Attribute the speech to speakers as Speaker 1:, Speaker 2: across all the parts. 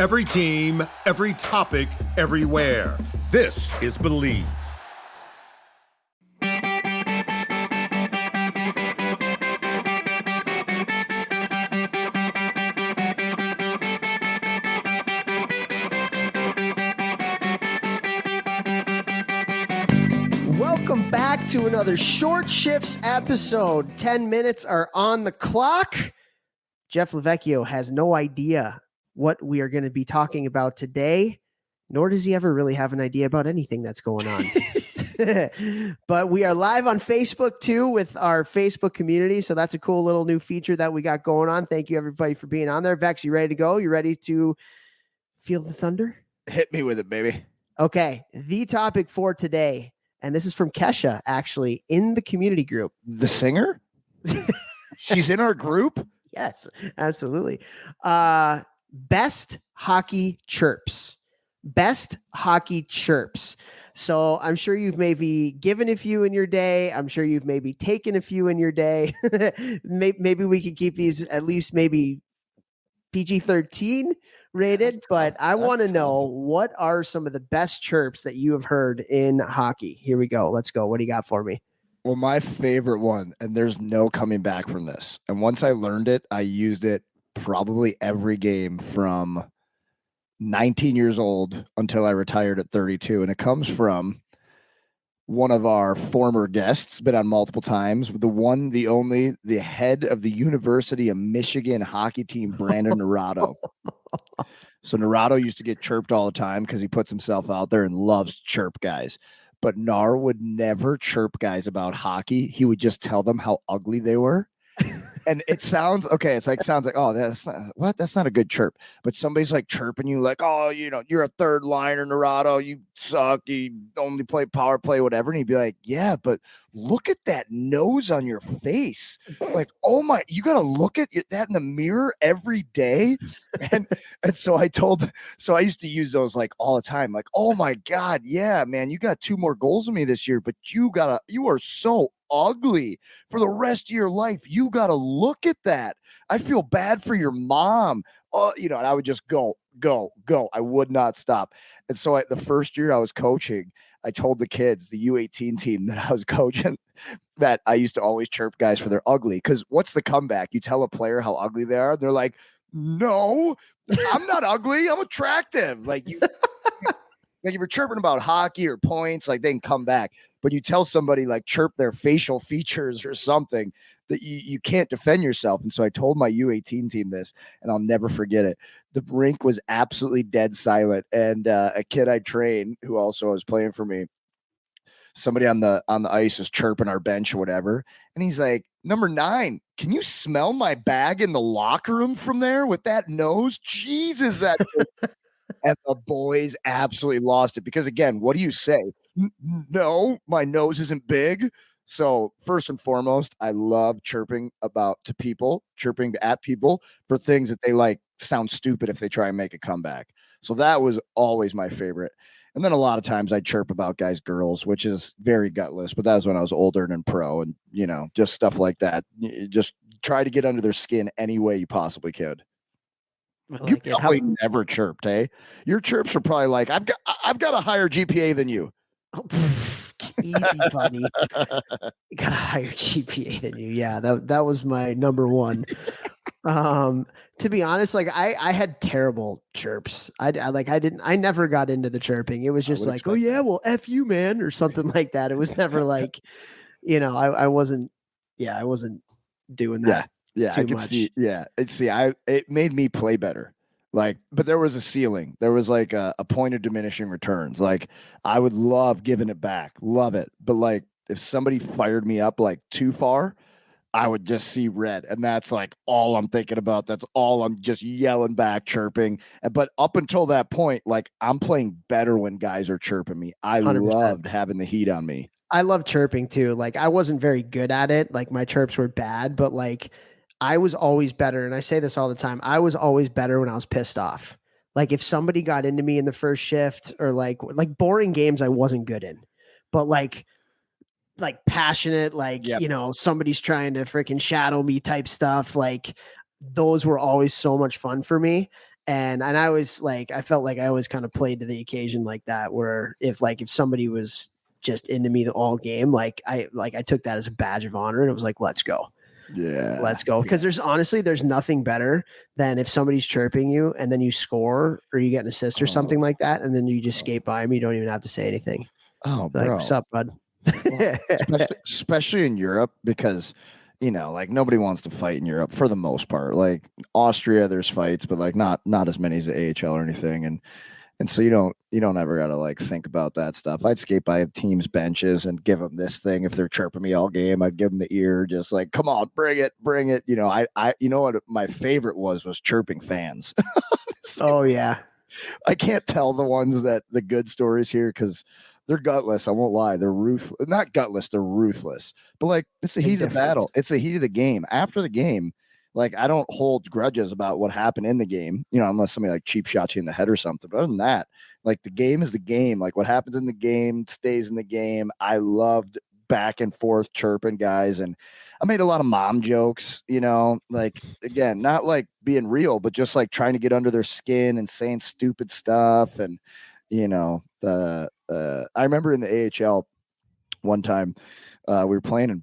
Speaker 1: Every team, every topic, everywhere. This is Believe.
Speaker 2: Welcome back to another Short Shifts episode. 10 minutes are on the clock. Jeff Lavecchio has no idea what we are going to be talking about today, nor does he ever really have an idea about anything that's going on. But we are live on Facebook too with our Facebook community, so that's a cool little new feature that we got going on. Thank you everybody for being on there. Vex, you ready to go? You ready to feel the thunder?
Speaker 3: Hit me with it, baby.
Speaker 2: Okay, the topic for today, and this is from Kesha, actually, in the community group.
Speaker 3: The singer? She's in our group?
Speaker 2: Yes, absolutely. Best hockey chirps. Best hockey chirps. So I'm sure you've maybe given a few in your day. I'm sure you've maybe taken a few in your day. Maybe we could keep these at least maybe PG-13 rated, but I want to know, what are some of the best chirps that you have heard in hockey? Here we go. Let's go. What do you got for me?
Speaker 3: Well, my favorite one, and there's no coming back from this. And once I learned it, I used it probably every game from 19 years old until I retired at 32. And it comes from one of our former guests, been on multiple times, the one, the only, the head of the University of Michigan hockey team, Brandon Naurato. So Naurato used to get chirped all the time because he puts himself out there and loves chirp guys. But Nar would never chirp guys about hockey. He would just tell them how ugly they were. And it sounds okay. Sounds like, oh, that's not a good chirp. But somebody's like chirping you like, oh, you're a third liner, Naurato. You suck. You only play power play, whatever. And he'd be like, yeah, but look at that nose on your face. Like, oh my, you got to look at that in the mirror every day. And so I used to use those like all the time. Like, oh my God, yeah, man, you got 2 more goals than me this year, but you are so ugly for the rest of your life. You got to look at that. I feel bad for your mom. Oh, and I would just go. I would not stop. And so the first year I was coaching, I told the kids, the U18 team that I was coaching, that I used to always chirp guys for their ugly. Because what's the comeback? You tell a player how ugly they are. They're like, no, I'm not ugly. I'm attractive. Like you. Like if you're chirping about hockey or points, like they can come back. But you tell somebody like chirp their facial features or something, that you can't defend yourself. And so I told my U18 team this, and I'll never forget it. The rink was absolutely dead silent. And a kid I trained who also was playing for me, somebody on the ice was chirping our bench or whatever. And he's like, number 9, can you smell my bag in the locker room from there with that nose? Jesus, that and the boys absolutely lost it because, again, what do you say? No, my nose isn't big. So first and foremost, I love chirping at people for things that they like sound stupid if they try and make a comeback. So that was always my favorite. And then a lot of times I chirp about guys' girls, which is very gutless, but that was when I was older and in pro, and just stuff like that. You just try to get under their skin any way you possibly could. You probably never chirped, eh? Your chirps are probably like, I've got a higher GPA than you.
Speaker 2: Oh, easy, buddy. Got a higher GPA than you. Yeah, that was my number one. To be honest, like I had terrible chirps. I never got into the chirping. It was just like, oh yeah, well, F you, man, or something like that. It was never like, I wasn't doing that.
Speaker 3: Yeah, I could see. Yeah, it made me play better. Like, but there was a ceiling. There was like a point of diminishing returns. Like, I would love giving it back, love it. But like, if somebody fired me up like too far, I would just see red, and that's like all I'm thinking about. That's all I'm just yelling back, chirping. But up until that point, like, I'm playing better when guys are chirping me. I 100%. Loved having the heat on me.
Speaker 2: I love chirping too. Like, I wasn't very good at it. Like, my chirps were bad, but like, I was always better. And I say this all the time. I was always better when I was pissed off. Like, if somebody got into me in the first shift, or like boring games I wasn't good in, but like passionate, like,
Speaker 3: yep.
Speaker 2: Somebody's trying to freaking shadow me type stuff. Like, those were always so much fun for me. And I was like, I felt like I always kind of played to the occasion like that, where if somebody was just into me the all game, I took that as a badge of honor, and it was like, let's go.
Speaker 3: Yeah.
Speaker 2: Let's go. Because there's nothing better than if somebody's chirping you and then you score or you get an assist or something like that, and then you just skate by them. You don't even have to say anything.
Speaker 3: Oh,
Speaker 2: Like,
Speaker 3: bro.
Speaker 2: what's up, bud?
Speaker 3: Well, especially in Europe, because like nobody wants to fight in Europe for the most part. Like Austria, there's fights, but like not as many as the AHL or anything. And so you don't ever gotta like think about that stuff. I'd skate by teams' benches and give them this thing. If they're chirping me all game, I'd give them the ear, just like, come on, bring it. I you know what my favorite was chirping fans.
Speaker 2: Oh yeah.
Speaker 3: I can't tell the good stories here because they're gutless. I won't lie. They're ruthless. Not gutless. They're ruthless. But like, it's the heat of the battle. It's the heat of the game. After the game, like, I don't hold grudges about what happened in the game, unless somebody like cheap shots you in the head or something. But other than that, like, the game is the game. Like, what happens in the game stays in the game. I loved back and forth chirping guys, and I made a lot of mom jokes, like, again, not like being real, but just like trying to get under their skin and saying stupid stuff. And I remember in the AHL one time we were playing in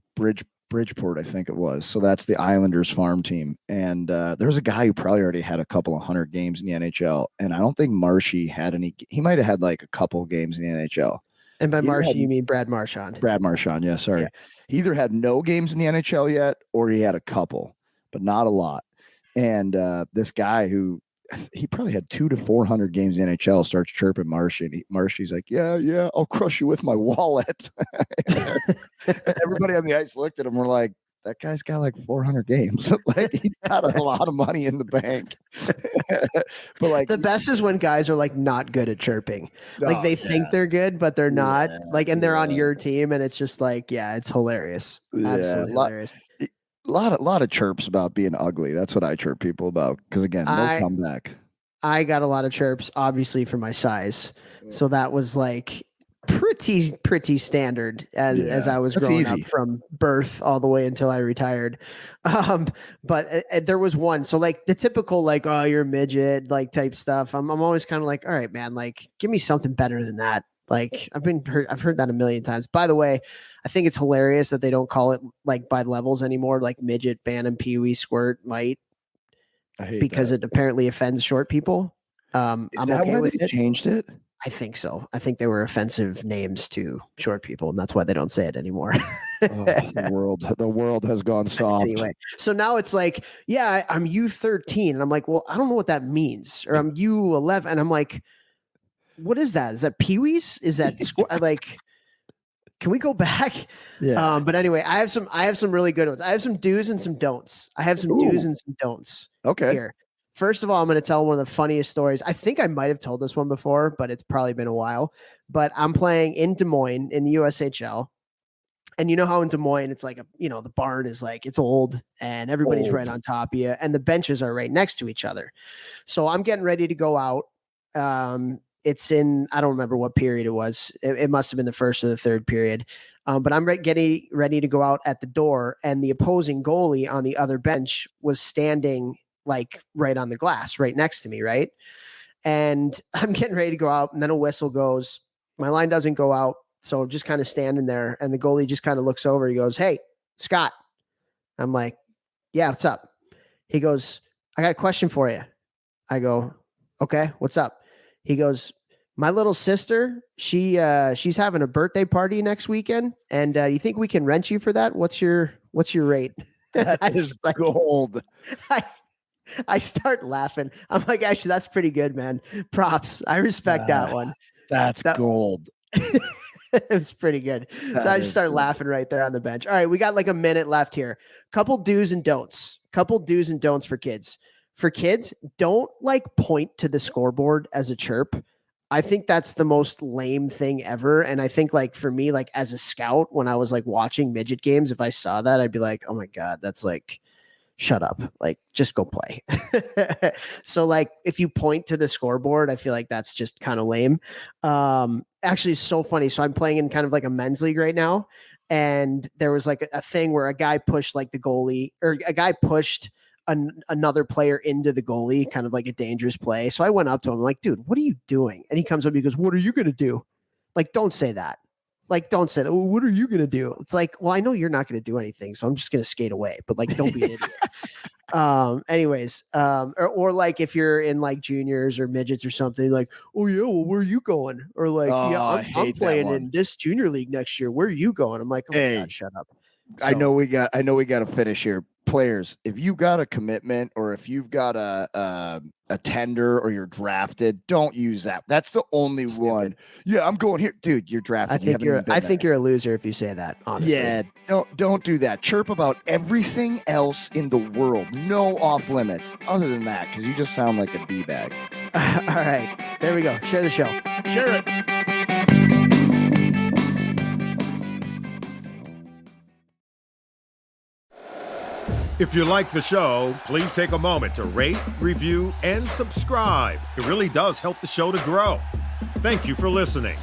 Speaker 3: Bridgeport, I think it was. So that's the Islanders farm team. And there was a guy who probably already had a couple of 100 games in the NHL. And I don't think Marshy had any. He might have had like a couple of games in the NHL.
Speaker 2: And by Marshy, you mean Brad Marchand.
Speaker 3: Brad Marchand, yeah, sorry.
Speaker 2: Yeah.
Speaker 3: He either had no games in the NHL yet, or he had a couple, but not a lot. And this guy who he probably had 200 to 400 games in the NHL starts chirping Marshy, and Marshy's like, yeah, I'll crush you with my wallet. Everybody on the ice looked at him. We're like, that guy's got like 400 games. Like, he's got a lot of money in the bank. But like,
Speaker 2: the best is when guys are like not good at chirping. Like, they think they're good, but they're not. Like, and they're on your team, and it's just like, yeah, it's hilarious. Absolutely hilarious.
Speaker 3: A lot of chirps about being ugly. That's what I chirp people about. Because again, no comeback.
Speaker 2: I got a lot of chirps, obviously, for my size. So that was like pretty standard as I was growing up from birth all the way until I retired. But there was one. So like the typical, like, oh, you're a midget, like, type stuff. I'm always kind of like, all right, man, like, give me something better than that. Like, I've heard that a million times. By the way, I think it's hilarious that they don't call it like by levels anymore, like midget, bantam, peewee, squirt, mite, because it apparently offends short people. I'm okay with it.
Speaker 3: Changed it?
Speaker 2: I think so. I think they were offensive names to short people, and that's why they don't say it anymore.
Speaker 3: The world has gone soft.
Speaker 2: Anyway, so now it's like, yeah, I'm U13, and I'm like, well, I don't know what that means, or I'm U11, and I'm like, what is that? Is that peewees? Is that like? Can we go back?
Speaker 3: Yeah.
Speaker 2: But anyway, I have some really good ones. I have some do's and some don'ts. Do's and some don'ts.
Speaker 3: Okay.
Speaker 2: Here. First of all, I'm going to tell one of the funniest stories. I think I might have told this one before, but it's probably been a while. But I'm playing in Des Moines in the USHL. And you know how in Des Moines, it's like, the barn is like, it's old and everybody's right on top of you. And the benches are right next to each other. So I'm getting ready to go out. It's in, I don't remember what period it was. It must have been the first or the third period. But I'm getting ready to go out at the door. And the opposing goalie on the other bench was standing like right on the glass, right next to me, right? And I'm getting ready to go out, and then a whistle goes. My line doesn't go out, so I'm just kind of standing there, and the goalie just kind of looks over. He goes, "Hey, Scott." I'm like, "Yeah, what's up?" He goes, "I got a question for you." I go, "Okay, what's up?" He goes, "My little sister, she's having a birthday party next weekend, and you think we can rent you for that? What's your rate?"
Speaker 3: That is like gold.
Speaker 2: I start laughing. I'm like, actually, that's pretty good, man. Props. I respect that one.
Speaker 3: That's gold.
Speaker 2: It was pretty good. So I just start laughing right there on the bench. All right, we got like a minute left here. Couple do's and don'ts. For kids. For kids, don't like point to the scoreboard as a chirp. I think that's the most lame thing ever. And I think, like, for me, like, as a scout, when I was like watching midget games, if I saw that, I'd be like, oh my God, that's like, shut up. Like, just go play. So like, if you point to the scoreboard, I feel like that's just kind of lame. Actually, it's so funny. So I'm playing in kind of like a men's league right now. And there was like a thing where a guy pushed like the goalie, or a guy pushed another player into the goalie, kind of like a dangerous play. So I went up to him, I'm like, dude, what are you doing? And he comes up, he goes, what are you going to do? Like, don't say that. Like, don't say that. Well, what are you going to do? It's like, well, I know you're not going to do anything, so I'm just going to skate away, but like, don't be an idiot. Or like if you're in like juniors or midgets or something, like, oh yeah, well, where are you going? Or like, I'm playing in this junior league next year. Where are you going? I'm like, oh my God, shut up. So,
Speaker 3: I know we got to finish here. Players, if you got a commitment or if you've got a tender or you're drafted, don't use that. That's the only one. Yeah, I'm going here, dude. You're drafted.
Speaker 2: I think you're a loser if you say that. Honestly,
Speaker 3: yeah. Don't do that. Chirp about everything else in the world. No off limits. Other than that, because you just sound like a b-bag.
Speaker 2: All right, there we go. Share the show.
Speaker 3: Share it.
Speaker 1: If you like the show, please take a moment to rate, review, and subscribe. It really does help the show to grow. Thank you for listening.